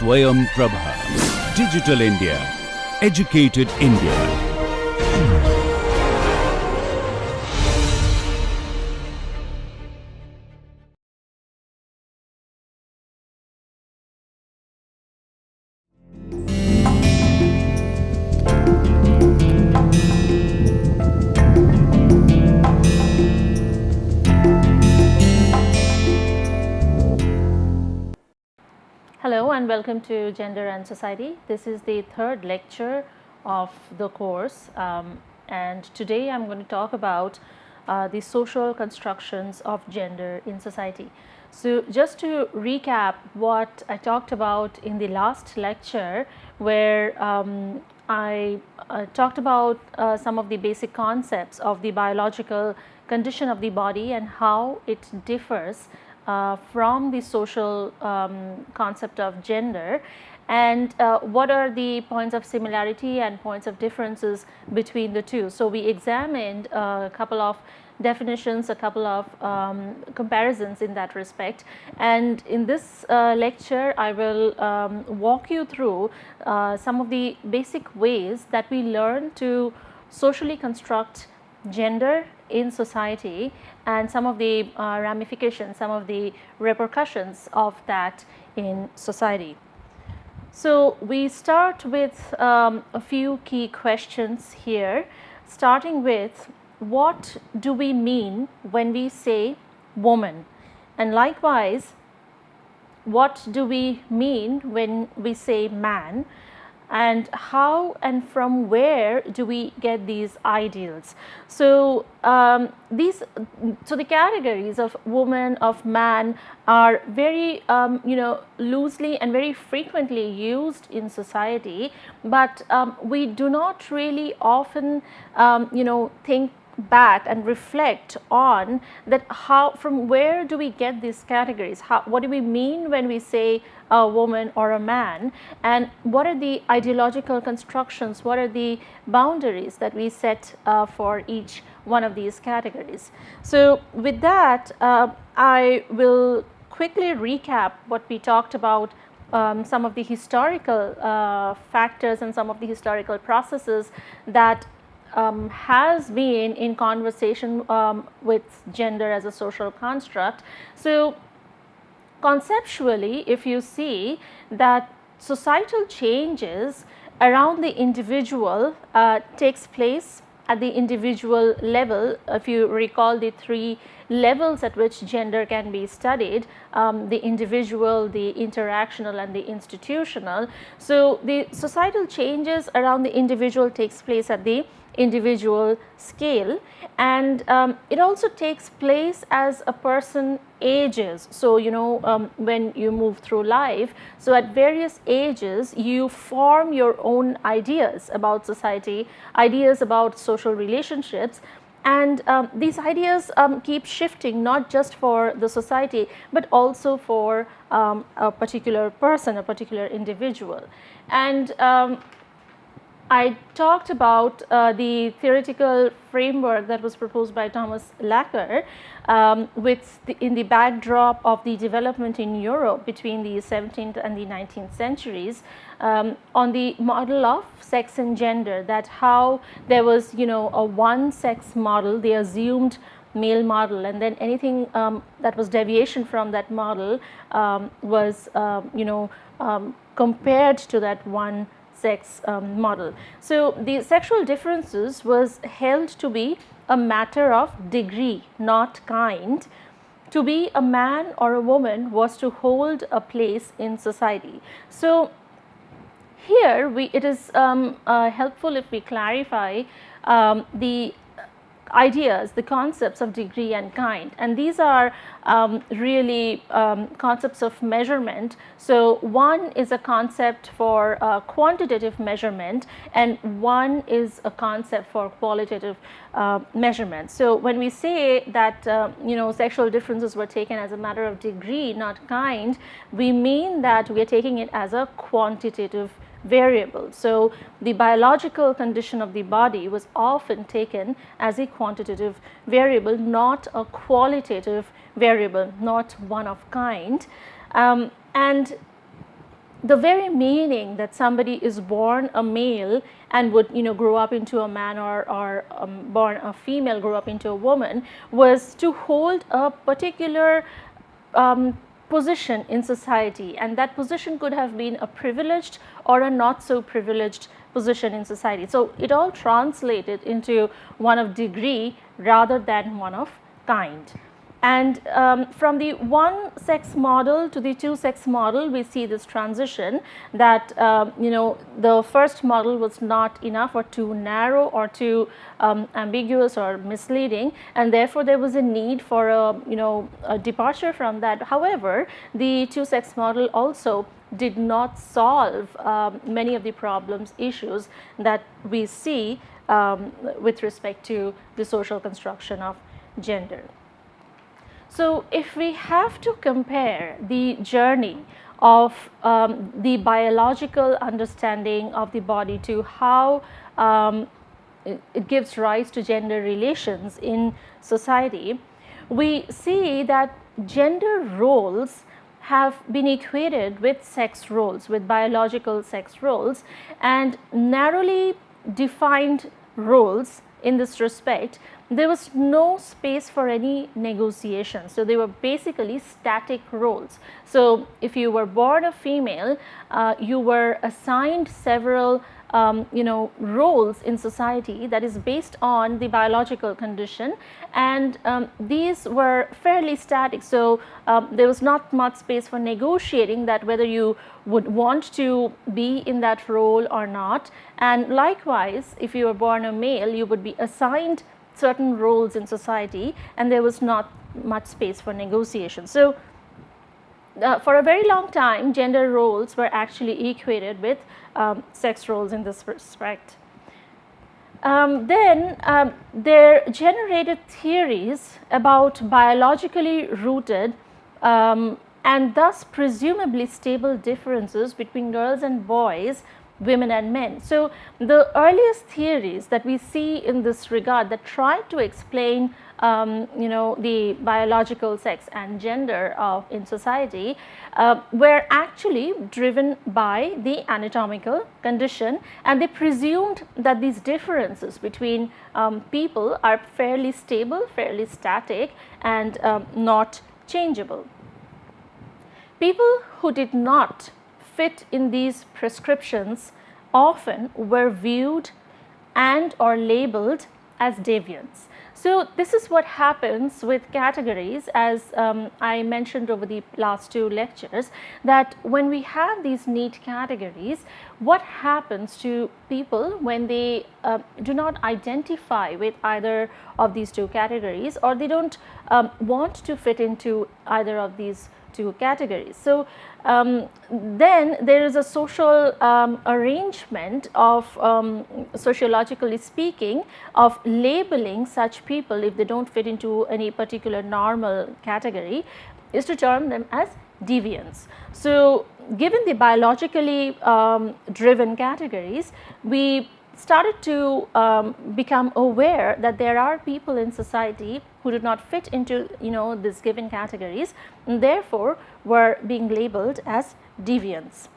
Swayam Prabha. Digital India. Educated India. Hello and welcome to Gender and Society. This is the third lecture of the course, and today I'm going to talk about the social constructions of gender in society. So just to recap what I talked about in the last lecture, where I talked about some of the basic concepts of the biological condition of the body and how it differs from the social concept of gender, and what are the points of similarity and points of differences between the two. So we examined a couple of definitions, a couple of comparisons in that respect, and in this lecture I will walk you through some of the basic ways that we learn to socially construct gender in society and some of the ramifications, some of the repercussions of that in society. So we start with a few key questions here, starting with what do we mean when we say woman, and likewise what do we mean when we say man, and how and from where do we get these ideals. So the categories of woman, of man are very loosely and very frequently used in society, but we do not really often think back and reflect on that, how, from where do we get these categories, what do we mean when we say a woman or a man, and what are the ideological constructions, what are the boundaries that we set for each one of these categories. So with that, I will quickly recap what we talked about, some of the historical factors and some of the historical processes that has been in conversation with gender as a social construct. So conceptually, if you see that societal changes around the individual takes place at the individual level. If you recall the three levels at which gender can be studied, the individual, the interactional and the institutional. So the societal changes around the individual takes place at the individual scale, and it also takes place as a person ages. So when you move through life, so at various ages you form your own ideas about society, ideas about social relationships, and these ideas keep shifting, not just for the society but also for a particular person, a particular individual. And I talked about the theoretical framework that was proposed by Thomas Lacker in the backdrop of the development in Europe between the 17th and the 19th centuries, on the model of sex and gender, that how there was a one sex model, the assumed male model, and then anything that was deviation from that model was compared to that one sex model. So the sexual differences was held to be a matter of degree, not kind. To be a man or a woman was to hold a place in society. So here it is helpful if we clarify the ideas, the concepts of degree and kind, and these are really concepts of measurement. So one is a concept for quantitative measurement and one is a concept for qualitative measurement. So when we say that sexual differences were taken as a matter of degree, not kind, we mean that we are taking it as a quantitative variable. So the biological condition of the body was often taken as a quantitative variable, not a qualitative variable, not one of kind. And the very meaning that somebody is born a male and would grow up into a man, or born a female, grow up into a woman, was to hold a particular position in society, and that position could have been a privileged or a not so privileged position in society. So it all translated into one of degree rather than one of kind. And from the one sex model to the two sex model, we see this transition that the first model was not enough, or too narrow, or too ambiguous or misleading, and therefore there was a need for a departure from that. However, the two sex model also did not solve many of the problems, issues that we see with respect to the social construction of gender. So if we have to compare the journey of the biological understanding of the body to how it gives rise to gender relations in society, we see that gender roles have been equated with sex roles, with biological sex roles, and narrowly defined roles. In this respect, there was no space for any negotiation. So they were basically static roles. So if you were born a female, you were assigned several roles in society that is based on the biological condition, and these were fairly static. So there was not much space for negotiating that whether you would want to be in that role or not. And likewise, if you were born a male, you would be assigned certain roles in society, and there was not much space for negotiation. So for a very long time, gender roles were actually equated with sex roles in this respect. Then there generated theories about biologically rooted and thus presumably stable differences between girls and boys, women and men. So the earliest theories that we see in this regard that try to explain the biological sex and gender in society were actually driven by the anatomical condition, and they presumed that these differences between people are fairly stable, fairly static, and not changeable. People who did not fit in these prescriptions often were viewed and or labeled as deviants. So this is what happens with categories, as I mentioned over the last two lectures, that when we have these neat categories, what happens to people when they do not identify with either of these two categories, or they don't want to fit into either of these two categories. So then there is a social arrangement of sociologically speaking of labeling such people, if they don't fit into any particular normal category, is to term them as deviants. So given the biologically driven categories, we started to become aware that there are people in society who do not fit into these given categories, and therefore were being labeled as deviants.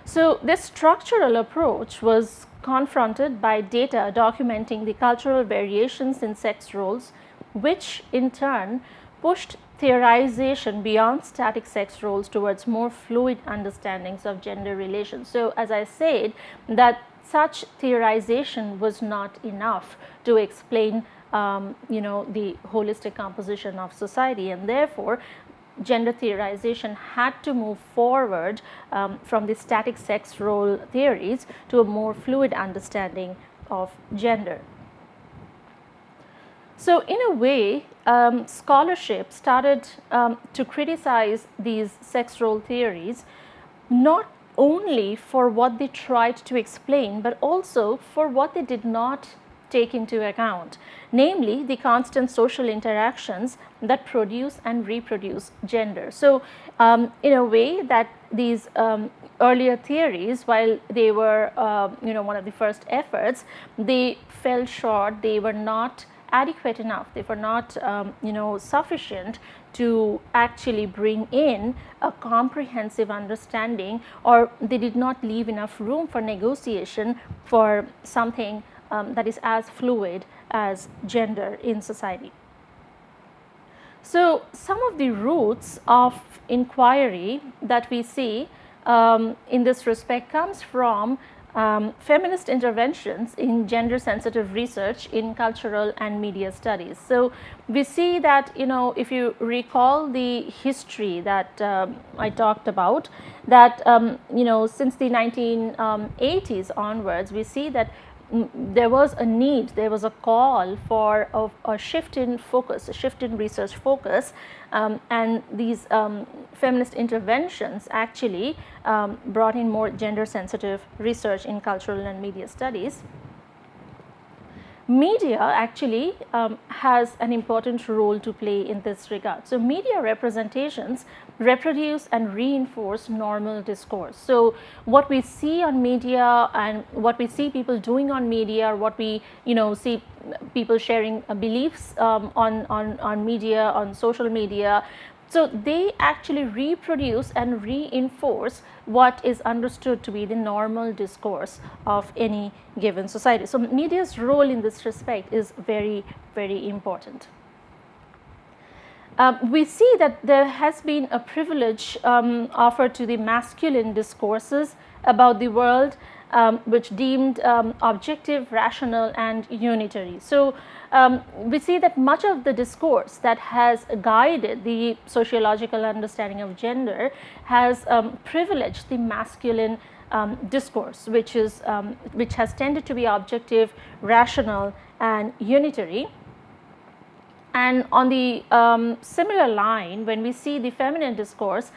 So this structural approach was confronted by data documenting the cultural variations in sex roles, which in turn pushed theorization beyond static sex roles towards more fluid understandings of gender relations. So as I said, that such theorization was not enough to explain the holistic composition of society, and therefore gender theorization had to move forward from the static sex role theories to a more fluid understanding of gender. So in a way, scholarship started to criticize these sex role theories, not only for what they tried to explain, but also for what they did not take into account, namely the constant social interactions that produce and reproduce gender. So in a way that these earlier theories, while they were one of the first efforts, they fell short, they were not adequate enough, they were not sufficient to actually bring in a comprehensive understanding, or they did not leave enough room for negotiation for something that is as fluid as gender in society. So, some of the roots of inquiry that we see in this respect comes from feminist interventions in gender sensitive research in cultural and media studies. So, we see that, if you recall the history that I talked about, that since the 1980s onwards, we see that there was a need, there was a call for a shift in focus, a shift in research focus, and these feminist interventions actually brought in more gender sensitive research in cultural and media studies. Media actually has an important role to play in this regard. So, media representations reproduce and reinforce normal discourse. So, what we see on media and what we see people doing on media, or what we see people sharing beliefs on media, on social media, so they actually reproduce and reinforce what is understood to be the normal discourse of any given society. So, media's role in this respect is very, very important. We see that there has been a privilege offered to the masculine discourses about the world, which deemed objective, rational and unitary. So, we see that much of the discourse that has guided the sociological understanding of gender has privileged the masculine discourse, which has tended to be objective, rational and unitary. And on the similar line, when we see the feminine discourse,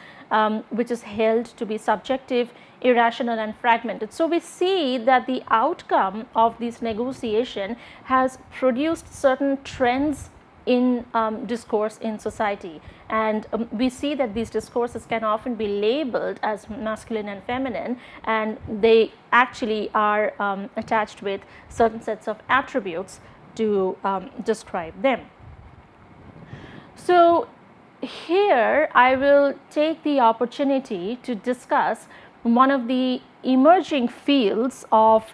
which is held to be subjective, irrational and fragmented. So, we see that the outcome of this negotiation has produced certain trends in discourse in society, and we see that these discourses can often be labeled as masculine and feminine, and they actually are attached with certain sets of attributes to describe them. So, here I will take the opportunity to discuss one of the emerging fields of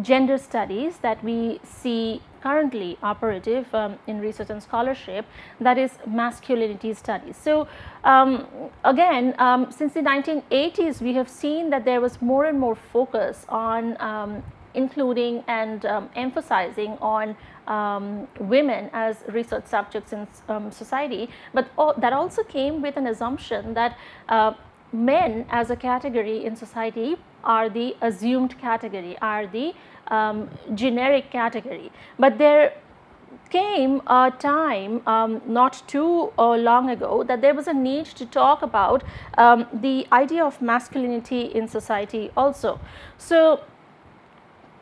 gender studies that we see currently operative in research and scholarship, that is masculinity studies. So, again, since the 1980s, we have seen that there was more and more focus on including and emphasizing on women as research subjects in society, but that also came with an assumption that men as a category in society are the assumed category, are the generic category. But there came a time not too long ago that there was a need to talk about the idea of masculinity in society also. So,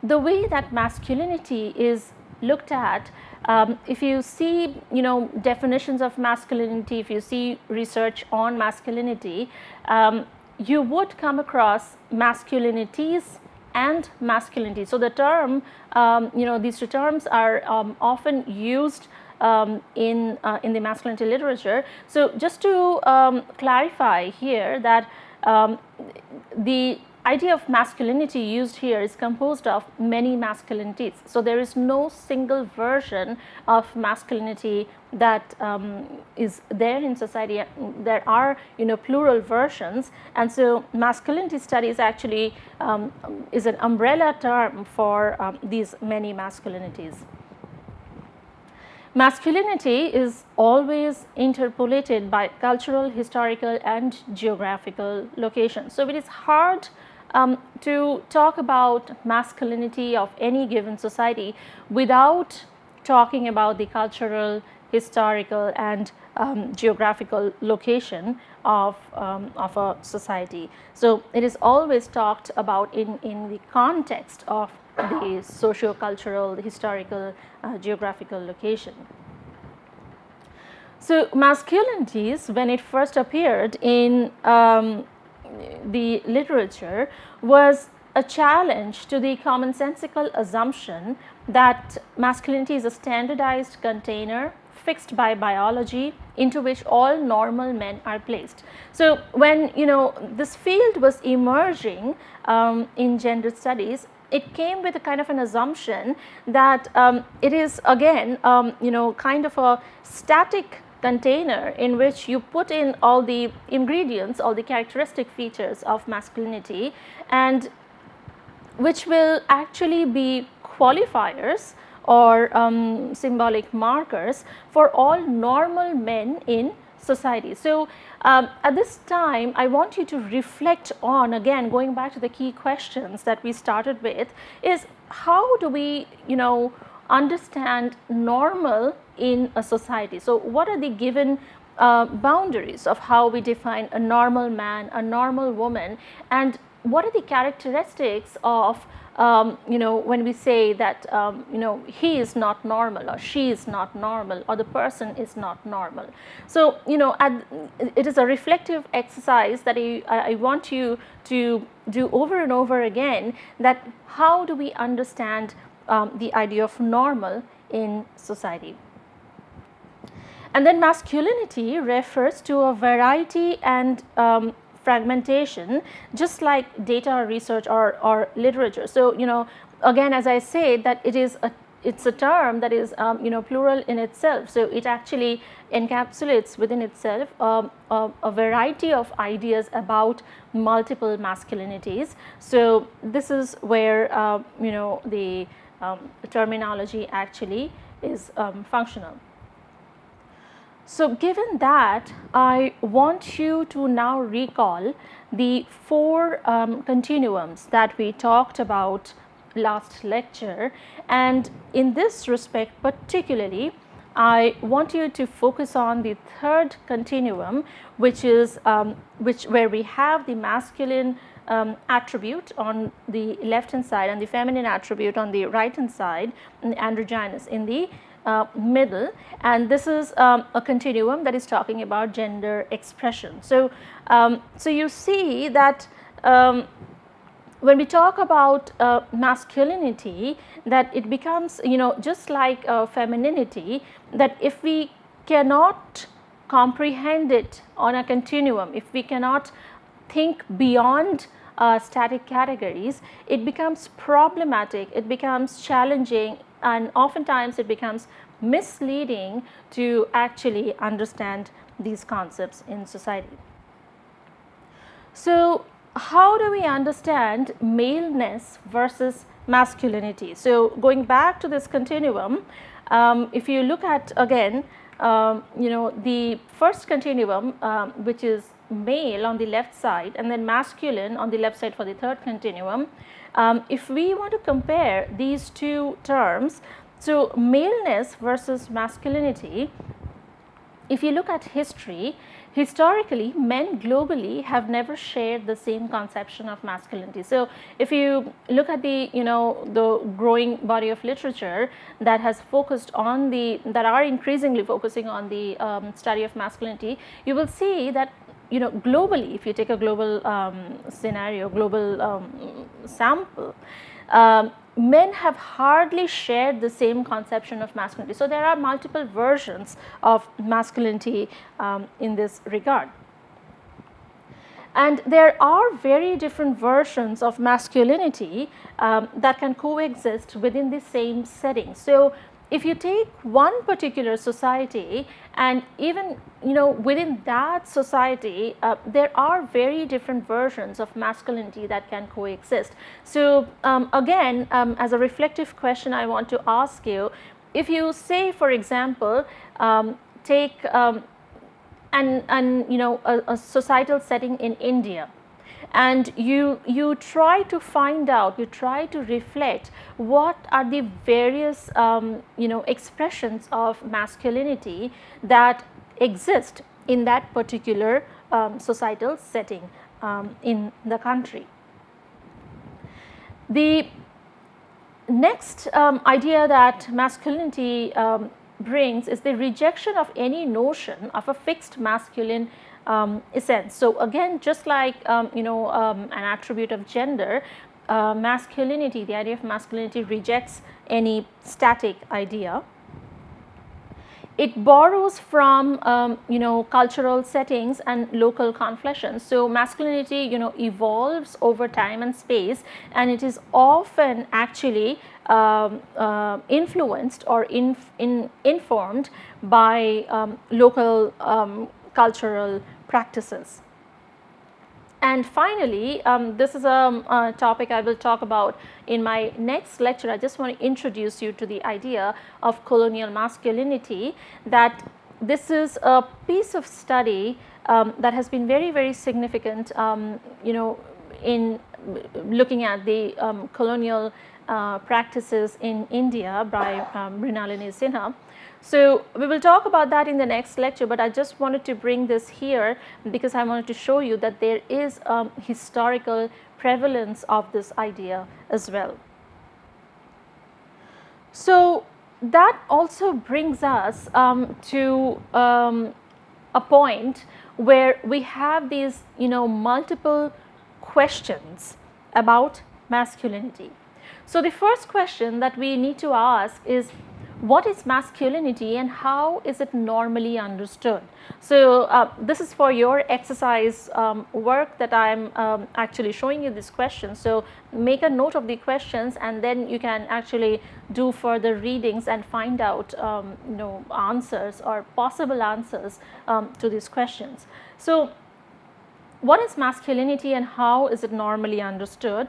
the way that masculinity is looked at, if you see definitions of masculinity, if you see research on masculinity, you would come across masculinities and masculinity. So, the term these two terms are often used in the masculinity literature. So, just to clarify here that the idea of masculinity used here is composed of many masculinities. So, there is no single version of masculinity that is there in society. There are plural versions, and so masculinity studies actually is an umbrella term for these many masculinities. Masculinity is always interpolated by cultural, historical and geographical locations. So, it is hard to talk about masculinity of any given society without talking about the cultural, historical and geographical location of a society. So, it is always talked about in the context of the socio-cultural, the historical, geographical location. So, masculinities, when it first appeared in the literature, was a challenge to the commonsensical assumption that masculinity is a standardized container fixed by biology into which all normal men are placed. So when this field was emerging in gender studies, it came with a kind of an assumption that it is again kind of a static container in which you put in all the ingredients, all the characteristic features of masculinity, and which will actually be qualifiers or symbolic markers for all normal men in society. So at this time I want you to reflect on, again going back to the key questions that we started with, is how do we understand normal in a society. So what are the given boundaries of how we define a normal man, a normal woman, and what are the characteristics of when we say that he is not normal or she is not normal or the person is not normal. So it is a reflective exercise that I want you to do over and over again, that how do we understand the idea of normal in society. And then masculinity refers to a variety and fragmentation, just like data research or literature. So again, as I said, that it's a term that is plural in itself. So it actually encapsulates within itself a variety of ideas about multiple masculinities. So this is where the terminology actually is functional. So given that, I want you to now recall the 4 continuums that we talked about last lecture, and in this respect particularly I want you to focus on the 3rd continuum, which is where we have the masculine attribute on the left hand side and the feminine attribute on the right hand side, and androgynous in the middle, and this is a continuum that is talking about gender expression. So so you see that when we talk about masculinity, that it becomes just like femininity, that if we cannot comprehend it on a continuum, if we cannot think beyond static categories, it becomes problematic, it becomes challenging, and oftentimes it becomes misleading to actually understand these concepts in society. So how do we understand maleness versus masculinity? So going back to this continuum, if you look at again the first continuum, which is male on the left side and then masculine on the left side for the 3rd continuum, if we want to compare these 2 terms, so maleness versus masculinity, if you look at history, historically men globally have never shared the same conception of masculinity. So if you look at the the growing body of literature that has focused on that are increasingly focusing on the study of masculinity, you will see that globally, if you take a global scenario, global sample, men have hardly shared the same conception of masculinity. So there are multiple versions of masculinity in this regard. And there are very different versions of masculinity that can coexist within the same setting. So if you take one particular society, and even within that society there are very different versions of masculinity that can coexist. So again, as a reflective question, I want to ask you, if you say, for example, take a societal setting in India, and you try to find out, you try to reflect what are the various expressions of masculinity that exist in that particular societal setting in the country. The next idea that masculinity brings is the rejection of any notion of a fixed masculine essence. So again, just like an attribute of gender, masculinity, the idea of masculinity rejects any static idea. it borrows from cultural settings and local confessions. So masculinity evolves over time and space, and it is often actually influenced or informed by local cultural practices. And finally, this is a topic I will talk about in my next lecture. I just want to introduce you to the idea of colonial masculinity, that this is a piece of study that has been very, very significant, in looking at the colonial practices in India by Mrinalini Sinha. So we will talk about that in the next lecture, but I just wanted to bring this here because I wanted to show you that there is a historical prevalence of this idea as well. So that also brings us to a point where we have these multiple questions about masculinity. So the first question that we need to ask is, what is masculinity and how is it normally understood? So this is for your exercise work that I am actually showing you this question. So make a note of the questions, and then you can actually do further readings and find out answers or possible answers to these questions. So what is masculinity and how is it normally understood?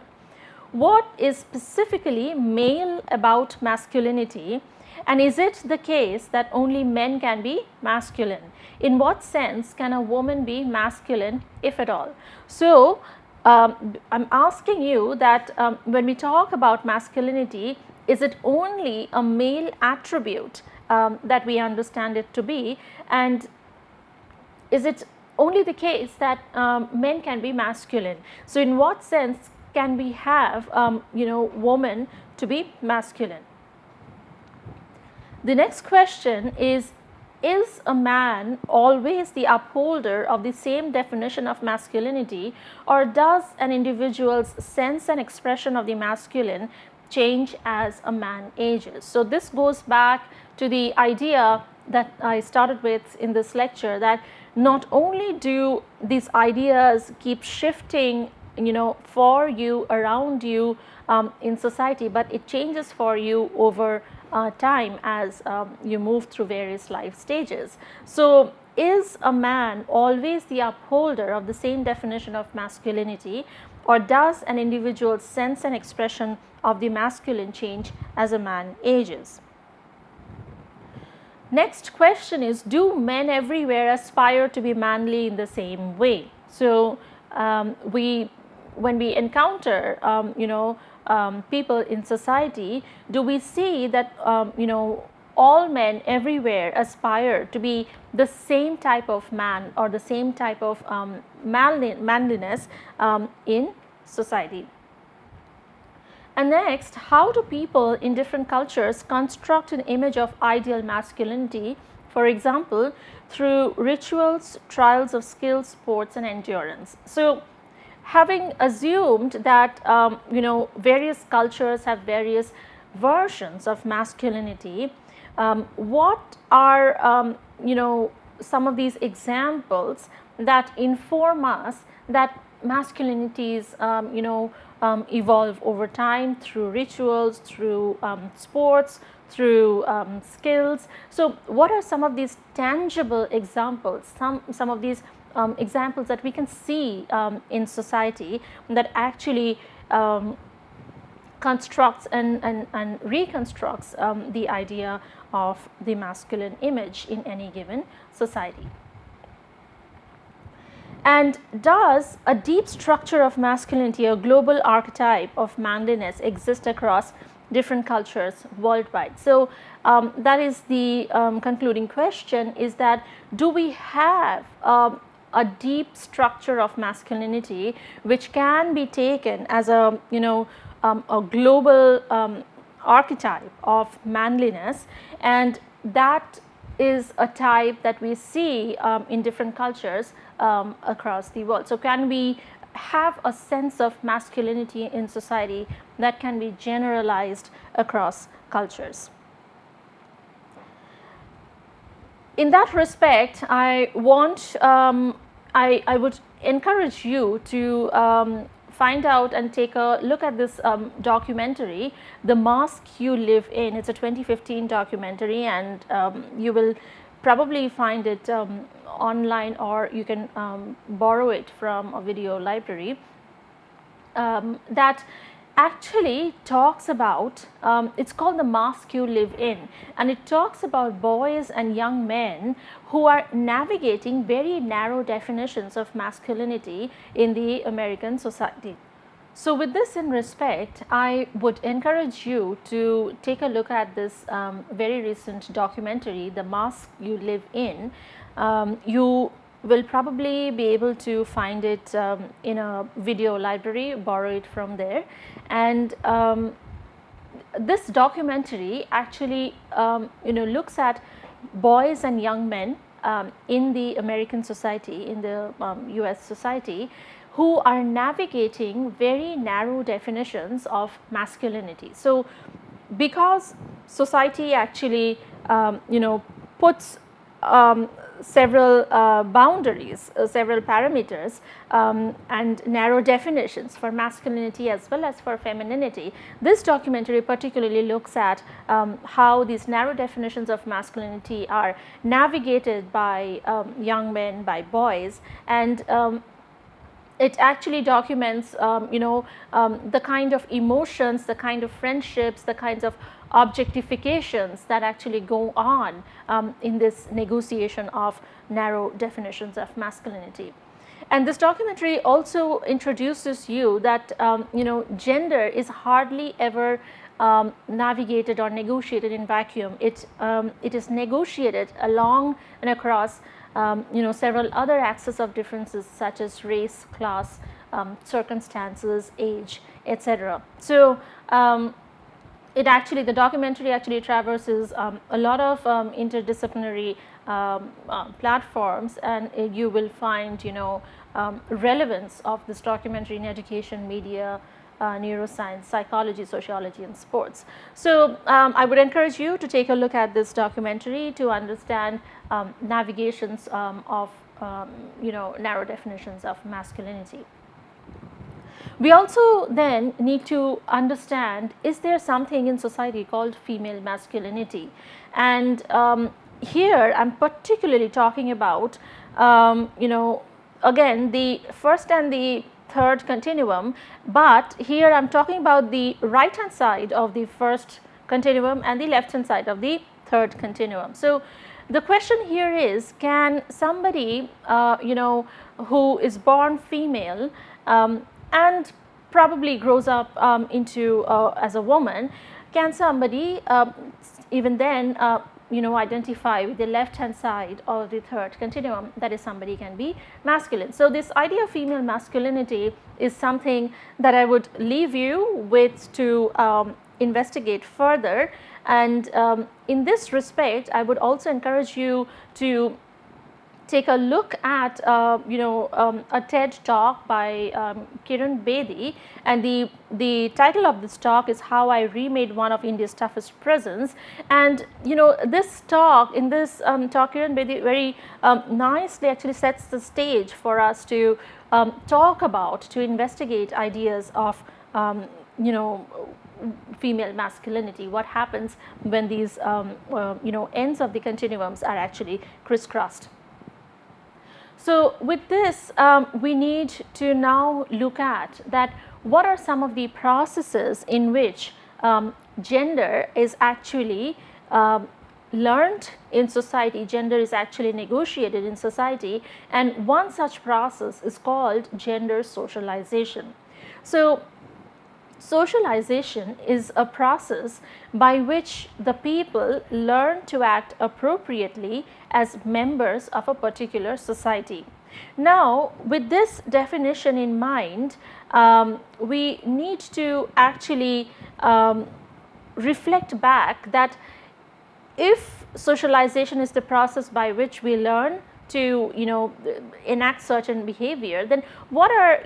What is specifically male about masculinity? And is it the case that only men can be masculine? In what sense can a woman be masculine, if at all? So I'm asking you that when we talk about masculinity, is it only a male attribute that we understand it to be? And is it only the case that men can be masculine? So in what sense can we have woman to be masculine? The next question is a man always the upholder of the same definition of masculinity, or does an individual's sense and expression of the masculine change as a man ages? So this goes back to the idea that I started with in this lecture, that not only do these ideas keep shifting for you, around you in society, but it changes for you over time as you move through various life stages. So is a man always the upholder of the same definition of masculinity, or does an individual's sense and expression of the masculine change as a man ages? Next question is, do men everywhere aspire to be manly in the same way? So when we encounter people in society, do we see that all men everywhere aspire to be the same type of man or the same type of manliness in society? And next, how do people in different cultures construct an image of ideal masculinity, for example, through rituals, trials of skills, sports and endurance? So having assumed that various cultures have various versions of masculinity, what are some of these examples that inform us that masculinities evolve over time through rituals, through sports, through skills? So what are some of these tangible examples, some of these examples that we can see in society that actually constructs and reconstructs the idea of the masculine image in any given society? And does a deep structure of masculinity, a global archetype of manliness, exist across different cultures worldwide? So that is the concluding question, is that do we have a deep structure of masculinity which can be taken as a global archetype of manliness, and that is a type that we see in different cultures across the world? So can we have a sense of masculinity in society that can be generalized across cultures? in that respect, I would encourage you to find out and take a look at this documentary, The Mask You Live In. It's a 2015 documentary, and you will probably find it online, or you can borrow it from a video library. That actually talks about, it's called The Mask You Live In, and it talks about boys and young men who are navigating very narrow definitions of masculinity in the American society. So with this in respect, I would encourage you to take a look at this very recent documentary, The Mask You Live In. You will probably be able to find it in a video library, borrow it from there. And this documentary actually looks at boys and young men in the American society, in the US society, who are navigating very narrow definitions of masculinity. So because society actually puts several boundaries, several parameters and narrow definitions for masculinity as well as for femininity, this documentary particularly looks at how these narrow definitions of masculinity are navigated by young men, by boys, and it actually documents the kind of emotions, the kind of friendships, the kinds of objectifications that actually go on in this negotiation of narrow definitions of masculinity. And this documentary also introduces you that gender is hardly ever navigated or negotiated in vacuum. It is negotiated along and across several other axes of differences such as race, class, circumstances, age, etc. So the documentary actually traverses a lot of interdisciplinary platforms, and you will find relevance of this documentary in education, media, neuroscience, psychology, sociology, and sports. So I would encourage you to take a look at this documentary to understand navigations of narrow definitions of masculinity. We also then need to understand, is there something in society called female masculinity? And here I'm particularly talking about again the first and the third continuum, but here I'm talking about the right hand side of the first continuum and the left hand side of the third continuum. So the question here is, can somebody who is born female and probably grows up into as a woman, can somebody even then identify with the left hand side of the third continuum, that is, somebody can be masculine. So this idea of female masculinity is something that I would leave you with to investigate further, and in this respect I would also encourage you to take a look at a TED talk by Kiran Bedi, and the title of this talk is How I Remade One of India's Toughest Prisons. And this talk, in this talk, Kiran Bedi very nicely actually sets the stage for us to talk about, to investigate ideas of female masculinity, what happens when these ends of the continuums are actually crisscrossed. So with this, we need to now look at that what are some of the processes in which gender is actually learned in society, gender is actually negotiated in society, and one such process is called gender socialization. So socialization is a process by which the people learn to act appropriately as members of a particular society. Now, with this definition in mind, we need to actually reflect back that if socialization is the process by which we learn to enact certain behavior, then what are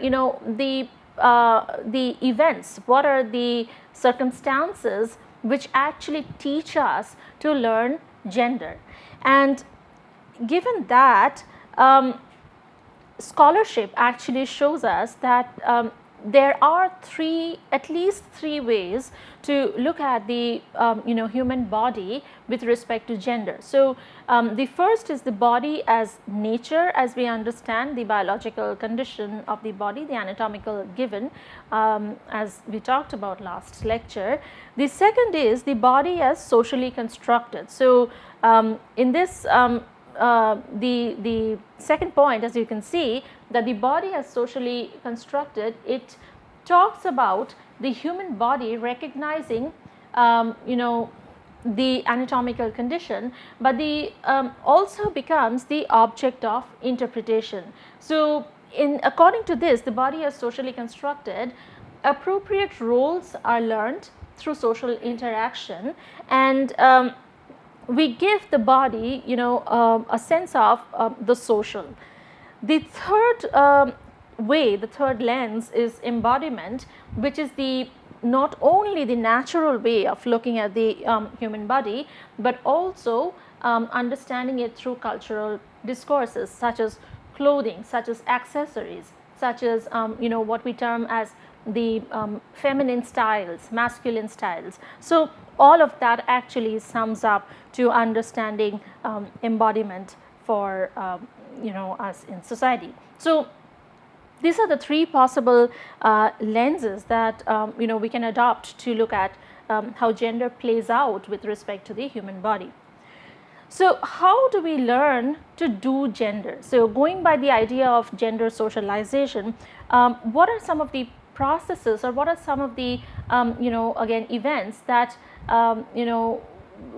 the events, what are the circumstances which actually teach us to learn gender? And given that, scholarship actually shows us that there are at least three ways to look at the human body with respect to gender. So, the first is the body as nature, as we understand the biological condition of the body, the anatomical given, as we talked about last lecture. The second is the body as socially constructed. So, in this the second point, as you can see, that the body as socially constructed, it talks about the human body recognizing the anatomical condition, but the also becomes the object of interpretation. So, according to this, the body as socially constructed, appropriate roles are learned through social interaction, and we give the body a sense of the social. The third way, the third lens is embodiment, which is not only the natural way of looking at the human body, but also understanding it through cultural discourses such as clothing, such as accessories, such as what we term as the feminine styles, masculine styles. So, all of that actually sums up to understanding embodiment for us in society. So, these are the three possible lenses that we can adopt to look at how gender plays out with respect to the human body. So, how do we learn to do gender? So, going by the idea of gender socialization, what are some of the processes, or what are some of the again events that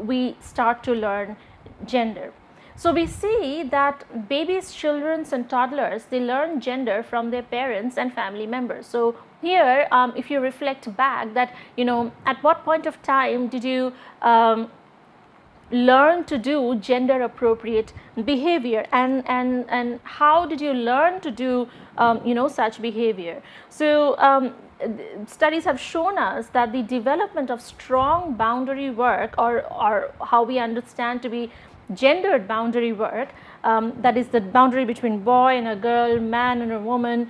we start to learn gender? So, we see that babies, children and toddlers, they learn gender from their parents and family members. So, here if you reflect back that at what point of time did you learn to do gender appropriate behavior, and how did you learn to do such behavior? So, studies have shown us that the development of strong boundary work, or how we understand to be gendered boundary work, that is the boundary between boy and a girl, man and a woman,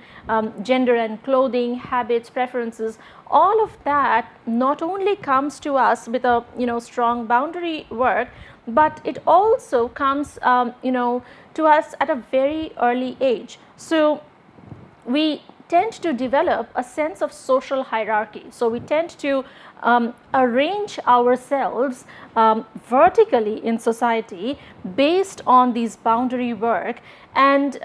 gender and clothing, habits, preferences, all of that not only comes to us with a strong boundary work, but it also comes to us at a very early age. So, we tend to develop a sense of social hierarchy. So, we tend to arrange ourselves vertically in society based on these boundary work, and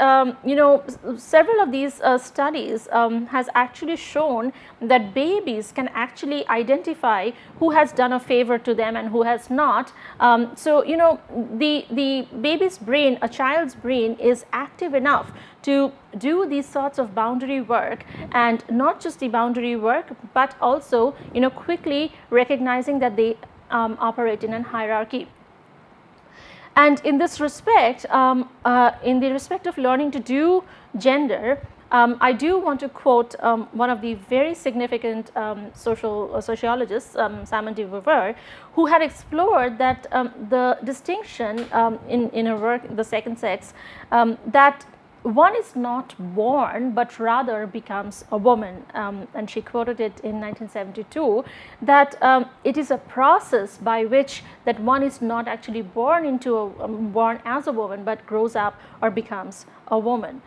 several of these studies has actually shown that babies can actually identify who has done a favor to them and who has not. So, the baby's brain, a child's brain, is active enough to do these sorts of boundary work, and not just the boundary work, but also quickly recognizing that they operate in a hierarchy. And in this respect, in the respect of learning to do gender, I do want to quote one of the very significant sociologists, Simone de Beauvoir, who had explored that the distinction in her work, The Second Sex, that one is not born, but rather becomes a woman, and she quoted it in 1972, that it is a process by which that one is not actually born born as a woman, but grows up or becomes a woman.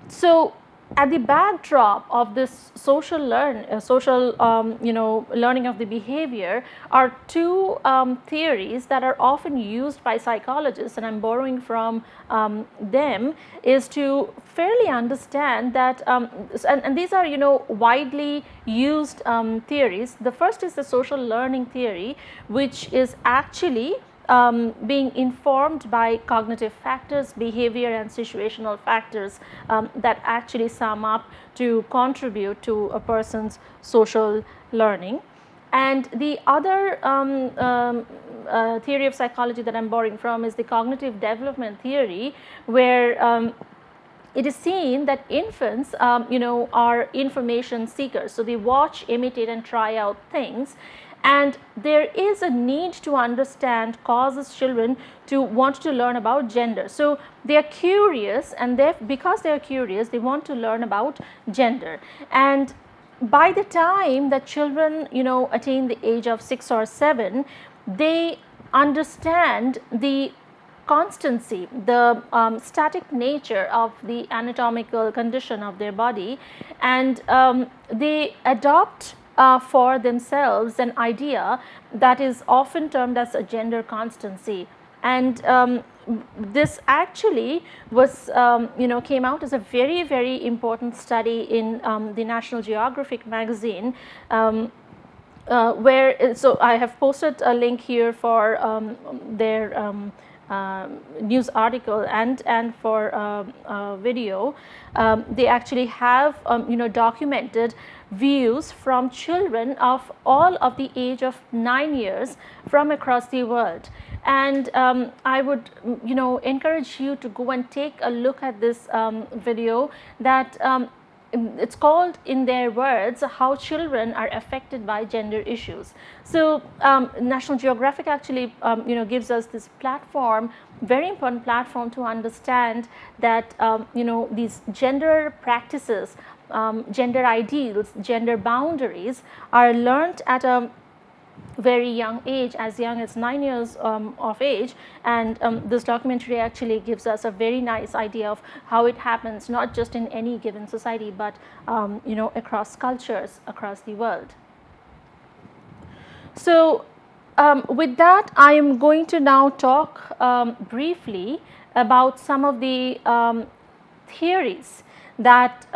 So, at the backdrop of this social learning of the behavior are two theories that are often used by psychologists, and I am borrowing from them, is to fairly understand that and these are widely used theories. The first is the social learning theory, which is actually being informed by cognitive factors, behavior and situational factors that actually sum up to contribute to a person's social learning. And the other theory of psychology that I am borrowing from is the cognitive development theory, where it is seen that infants are information seekers. So, they watch, imitate and try out things, and there is a need to understand causes children to want to learn about gender. So, they are curious, and because they are curious, they want to learn about gender. And by the time that children attain the age of 6 or 7, they understand the constancy, the static nature of the anatomical condition of their body, and they adopt for themselves an idea that is often termed as a gender constancy. And this actually was came out as a very, very important study in the National Geographic magazine, where so I have posted a link here for their news article and for video. They actually have documented views from children of all of the age of 9 years from across the world. And I would encourage you to go and take a look at this video that it's called, in their words, how children are affected by gender issues. So National Geographic actually gives us this platform, very important platform, to understand that these gender practices, gender ideals, gender boundaries are learnt at a very young age, as young as 9 years of age. And this documentary actually gives us a very nice idea of how it happens, not just in any given society, but across cultures across the world. So with that, I am going to now talk briefly about some of the theories that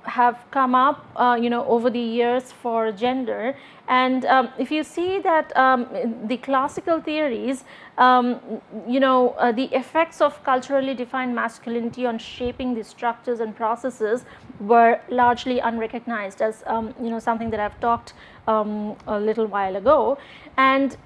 have come up over the years for gender. And if you see that the classical theories, the effects of culturally defined masculinity on shaping the structures and processes were largely unrecognized, as something that I've talked a little while ago. And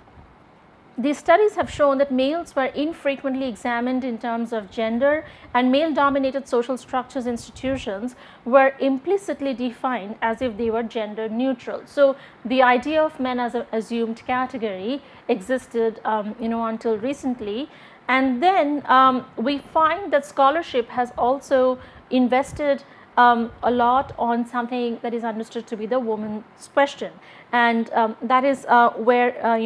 these studies have shown that males were infrequently examined in terms of gender, and male-dominated social structures, institutions were implicitly defined as if they were gender neutral. So the idea of men as an assumed category existed until recently. And then we find that scholarship has also invested a lot on something that is understood to be the woman's question, and that is where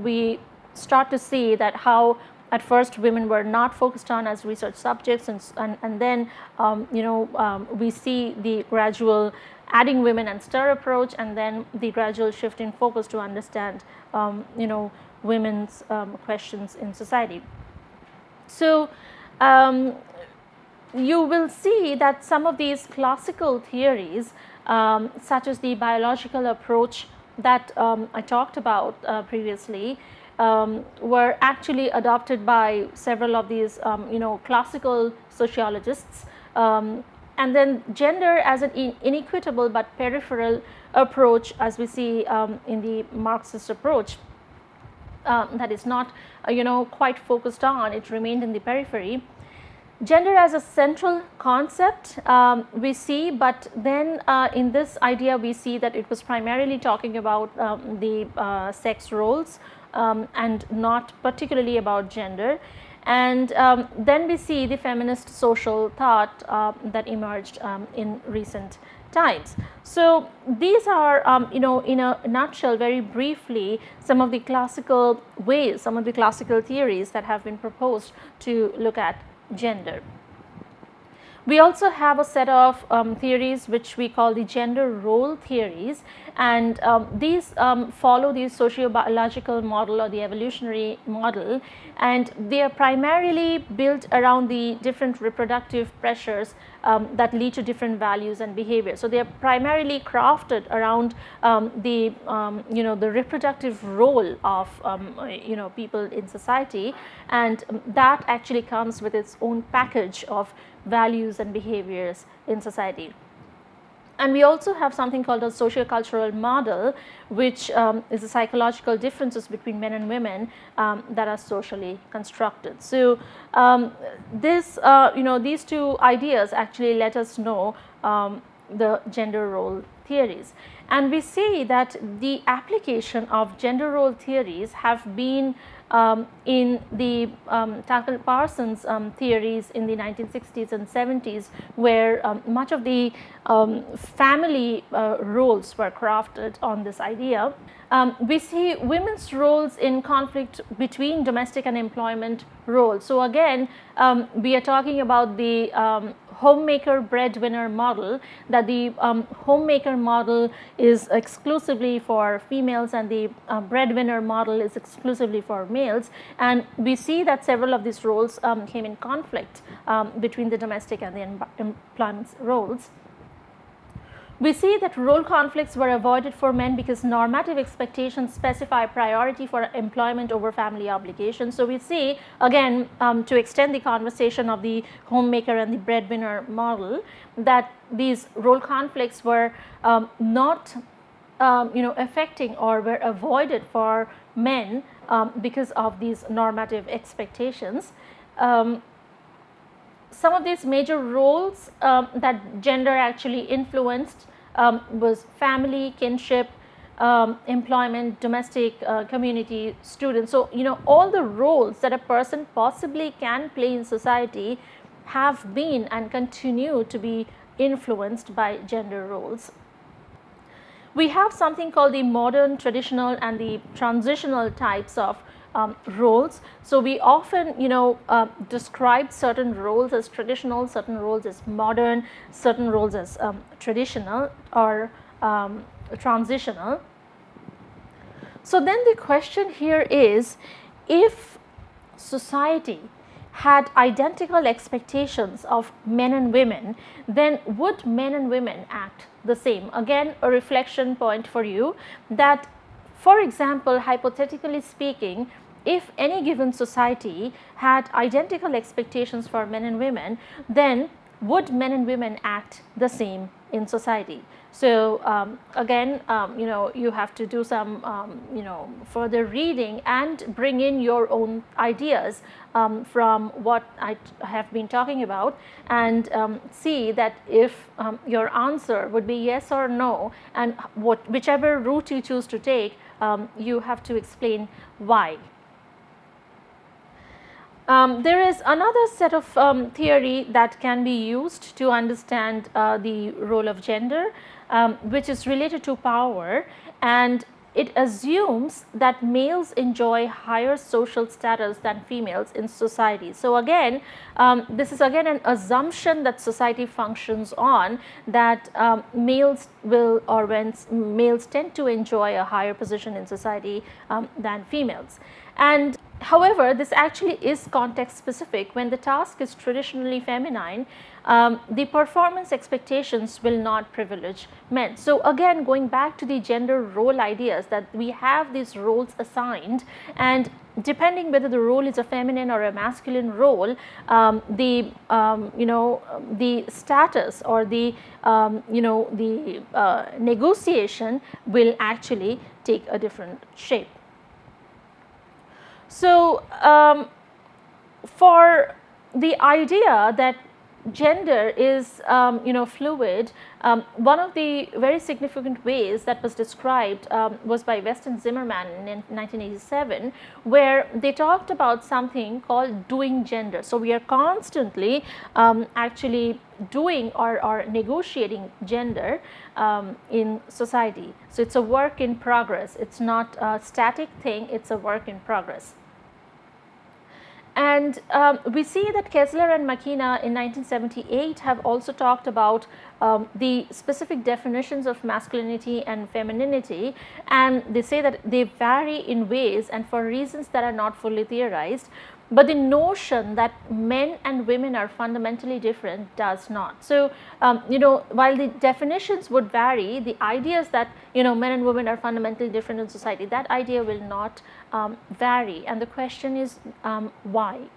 we start to see that how at first women were not focused on as research subjects, and then we see the gradual adding women and stir approach, and then the gradual shift in focus to understand women's questions in society. So you will see that some of these classical theories, such as the biological approach that I talked about previously, were actually adopted by several of these classical sociologists, and then gender as an inequitable but peripheral approach, as we see in the Marxist approach, that is not quite focused on, it remained in the periphery. Gender as a central concept we see, but then in this idea we see that it was primarily talking about the sex roles, and not particularly about gender. And then we see the feminist social thought that emerged in recent times. So these are in a nutshell, very briefly, some of the classical ways, some of the classical theories that have been proposed to look at gender. We also have a set of theories which we call the gender role theories, and these follow the socio-biological model or the evolutionary model, and they are primarily built around the different reproductive pressures that lead to different values and behavior. So they are primarily crafted around the the reproductive role of people in society, and that actually comes with its own package of values and behaviors in society. And we also have something called a socio-cultural model, which is the psychological differences between men and women that are socially constructed. So this these two ideas actually let us know the gender role theories. And we see that the application of gender role theories have been in the Tackle Parsons theories in the 1960s and 70s, where much of the family roles were crafted on this idea. We see women's roles in conflict between domestic and employment roles. So again, we are talking about the homemaker breadwinner model, that the homemaker model is exclusively for females and the breadwinner model is exclusively for males, and we see that several of these roles came in conflict between the domestic and the employment roles. We see that role conflicts were avoided for men because normative expectations specify priority for employment over family obligations. So we see, again, to extend the conversation of the homemaker and the breadwinner model, that these role conflicts were not affecting or were avoided for men because of these normative expectations. Some of these major roles that gender actually influenced was family, kinship, employment, domestic, community, students. So, all the roles that a person possibly can play in society have been and continue to be influenced by gender roles. We have something called the modern, traditional and the transitional types of roles. So we often describe certain roles as traditional, certain roles as modern, certain roles as traditional or transitional. So then the question here is, if society had identical expectations of men and women, then would men and women act the same? Again, a reflection point for you, that for example, hypothetically speaking, if any given society had identical expectations for men and women, then would men and women act the same in society? So again, you have to do some further reading and bring in your own ideas from what I have been talking about, and see that if your answer would be yes or no, and whichever route you choose to take, you have to explain why. There is another set of theory that can be used to understand the role of gender, which is related to power, and it assumes that males enjoy higher social status than females in society. So again, this is again an assumption that society functions on, that males will, or when males tend to enjoy a higher position in society than females. And however, this actually is context specific. When the task is traditionally feminine, the performance expectations will not privilege men. So again, going back to the gender role ideas, that we have these roles assigned, and depending whether the role is a feminine or a masculine role, the status or the negotiation will actually take a different shape. So for the idea that gender is fluid, one of the very significant ways that was described was by West and Zimmerman in 1987, where they talked about something called doing gender. So we are constantly actually doing or negotiating gender in society. So it's a work in progress. It's not a static thing, it's a work in progress. And we see that Kessler and McKenna in 1978 have also talked about the specific definitions of masculinity and femininity, and they say that they vary in ways and for reasons that are not fully theorized. But the notion that men and women are fundamentally different does not. So, while the definitions would vary, the ideas that men and women are fundamentally different in society, that idea will not vary. And the question is why?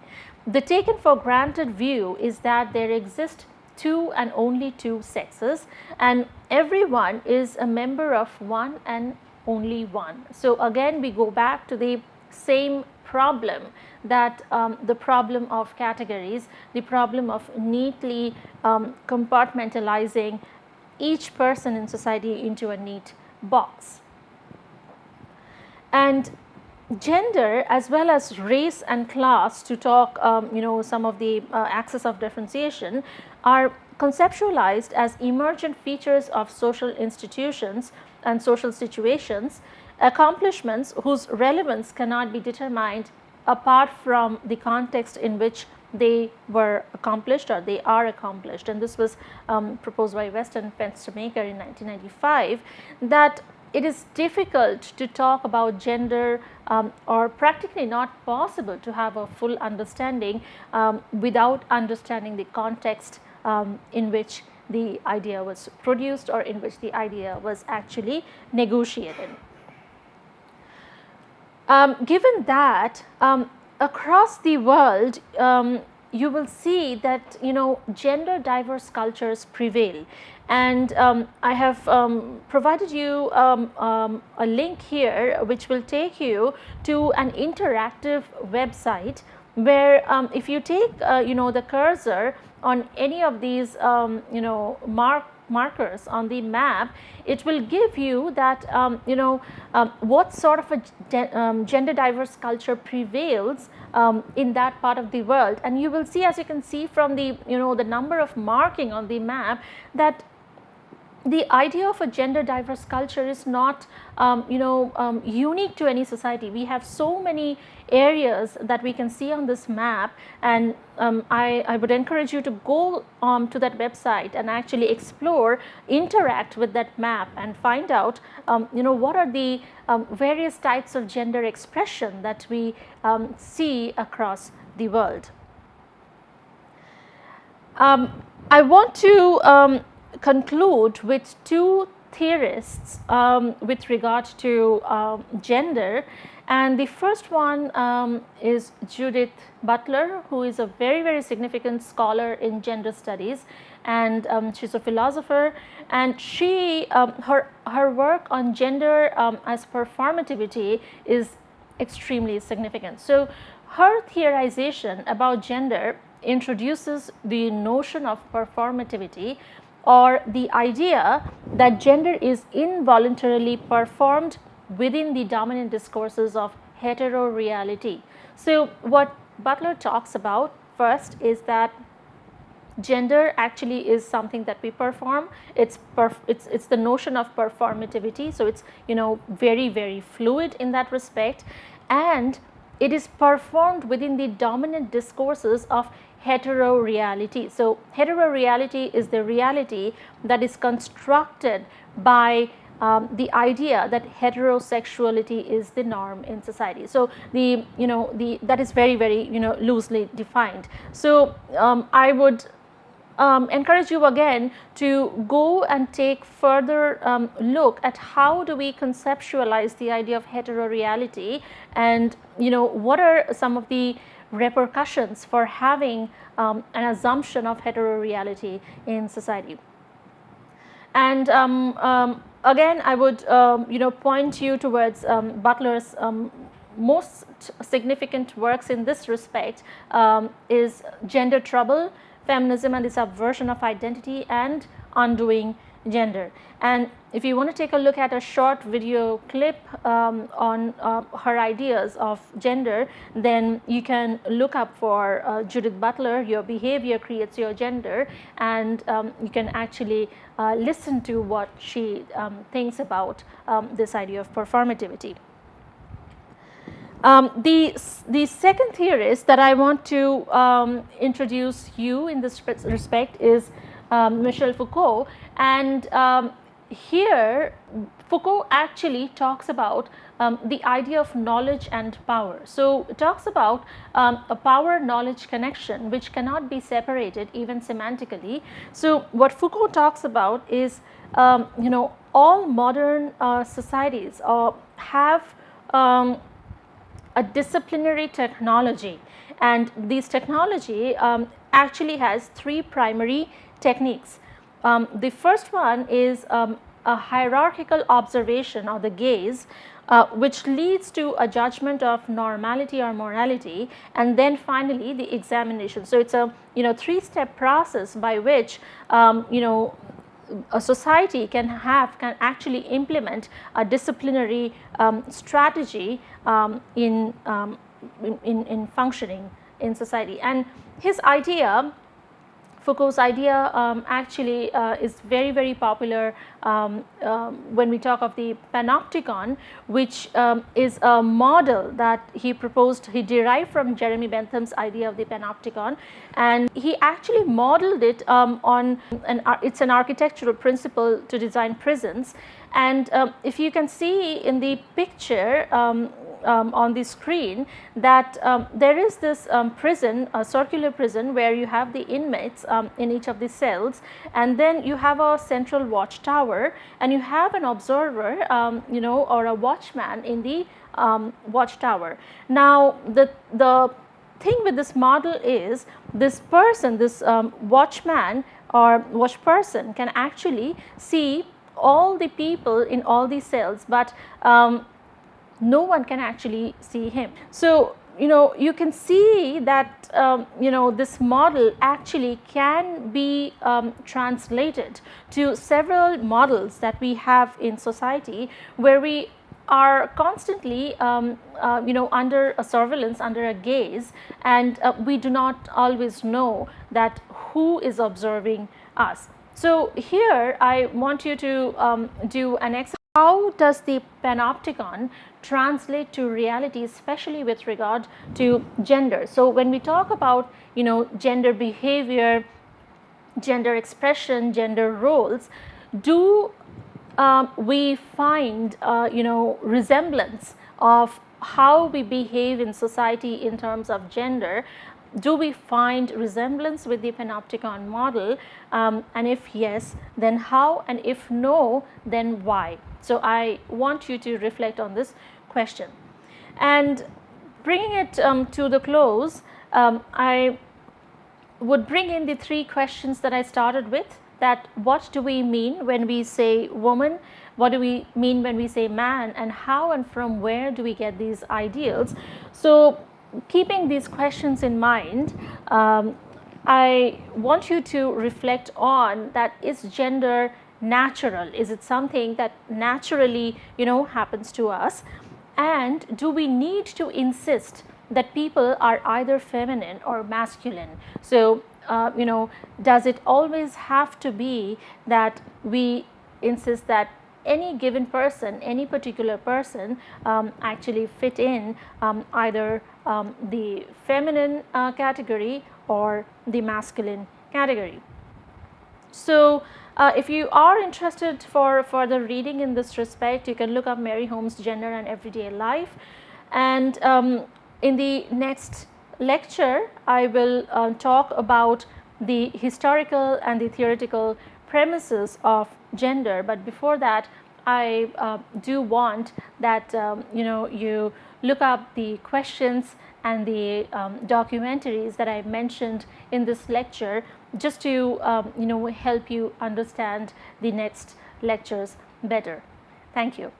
The taken for granted view is that there exist two and only two sexes, and everyone is a member of one and only one. So again, we go back to the same problem, that the problem of categories, the problem of neatly compartmentalizing each person in society into a neat box. And gender as well as race and class, to talk some of the axes of differentiation, are conceptualized as emergent features of social institutions and social situations, accomplishments whose relevance cannot be determined apart from the context in which they were accomplished or they are accomplished. And this was proposed by West and Fenstermaker in 1995, that it is difficult to talk about gender or practically not possible to have a full understanding without understanding the context in which the idea was produced or in which the idea was actually negotiated. Given that, across the world, you will see that gender diverse cultures prevail, and I have provided you a link here which will take you to an interactive website where if you take the cursor on any of these markers on the map, it will give you that what sort of a gender diverse culture prevails in that part of the world. And you will see, as you can see from the the number of marking on the map, that the idea of a gender diverse culture is not unique to any society. We have so many areas that we can see on this map, and I would encourage you to go to that website and actually explore, interact with that map and find out what are the various types of gender expression that we see across the world. I want to conclude with two theorists with regard to gender, and the first one is Judith Butler, who is a very significant scholar in gender studies, and she's a philosopher, and she her work on gender as performativity is extremely significant. So her theorization about gender introduces the notion of performativity, or the idea that gender is involuntarily performed within the dominant discourses of heteroreality. So what Butler talks about first is that gender actually is something that we perform. It's the notion of performativity, so it's very fluid in that respect, and it is performed within the dominant discourses of heteroreality. So heteroreality is the reality that is constructed by the idea that heterosexuality is the norm in society. So that is very loosely defined. So I would encourage you again to go and take further look at how do we conceptualize the idea of heteroreality, and what are some of the repercussions for having an assumption of heteroreality in society. And again, I would point you towards Butler's most significant works in this respect is Gender Trouble, Feminism and the Subversion of Identity, and Undoing Gender. And if you want to take a look at a short video clip on her ideas of gender, then you can look up for Judith Butler, Your Behavior Creates Your Gender, and you can actually listen to what she thinks about this idea of performativity. The second theorist that I want to introduce you in this respect is Michel Foucault, and here Foucault actually talks about the idea of knowledge and power. So it talks about a power-knowledge connection which cannot be separated even semantically. So what Foucault talks about is all modern societies have a disciplinary technology, and this technology actually has three primary techniques. The first one is a hierarchical observation or the gaze, which leads to a judgment of normality or morality, and then finally the examination. So it's a three-step process by which a society can actually implement a disciplinary strategy in functioning in society. And his idea, Foucault's idea, actually is very, very popular when we talk of the panopticon, which is a model that he proposed. He derived from Jeremy Bentham's idea of the panopticon, and he actually modeled it on it's an architectural principle to design prisons. And if you can see in the picture on the screen that there is this prison, a circular prison, where you have the inmates in each of the cells, and then you have a central watchtower, and you have an observer, you know, or a watchman in the watchtower. Now the thing with this model is this person, this watchman or watch person, can actually see all the people in all the cells, but no one can actually see him. So, you know, you can see that you know, this model actually can be translated to several models that we have in society, where we are constantly you know, under a surveillance, under a gaze, and we do not always know that who is observing us. So here I want you to do an exercise. How does the panopticon translate to reality, especially with regard to gender? So when we talk about, you know, gender behavior, gender expression, gender roles, do we find you know, resemblance of how we behave in society in terms of gender? Do we find resemblance with the panopticon model, and if yes, then how, and if no, then why? So I want you to reflect on this question. And bringing it to the close, I would bring in the three questions that I started with, that what do we mean when we say woman, what do we mean when we say man, and how and from where do we get these ideals? So keeping these questions in mind, I want you to reflect on that: is gender natural? Is it something that naturally, you know, happens to us? And do we need to insist that people are either feminine or masculine? So you know, does it always have to be that we insist that any given person, any particular person actually fit in either the feminine category or the masculine category? So if you are interested for further reading in this respect, you can look up Mary Holmes' Gender and Everyday Life. And in the next lecture, I will talk about the historical and the theoretical premises of gender. But before that, I do want that you know, you look up the questions and the documentaries that I mentioned in this lecture, just to you know, help you understand the next lectures better. Thank you.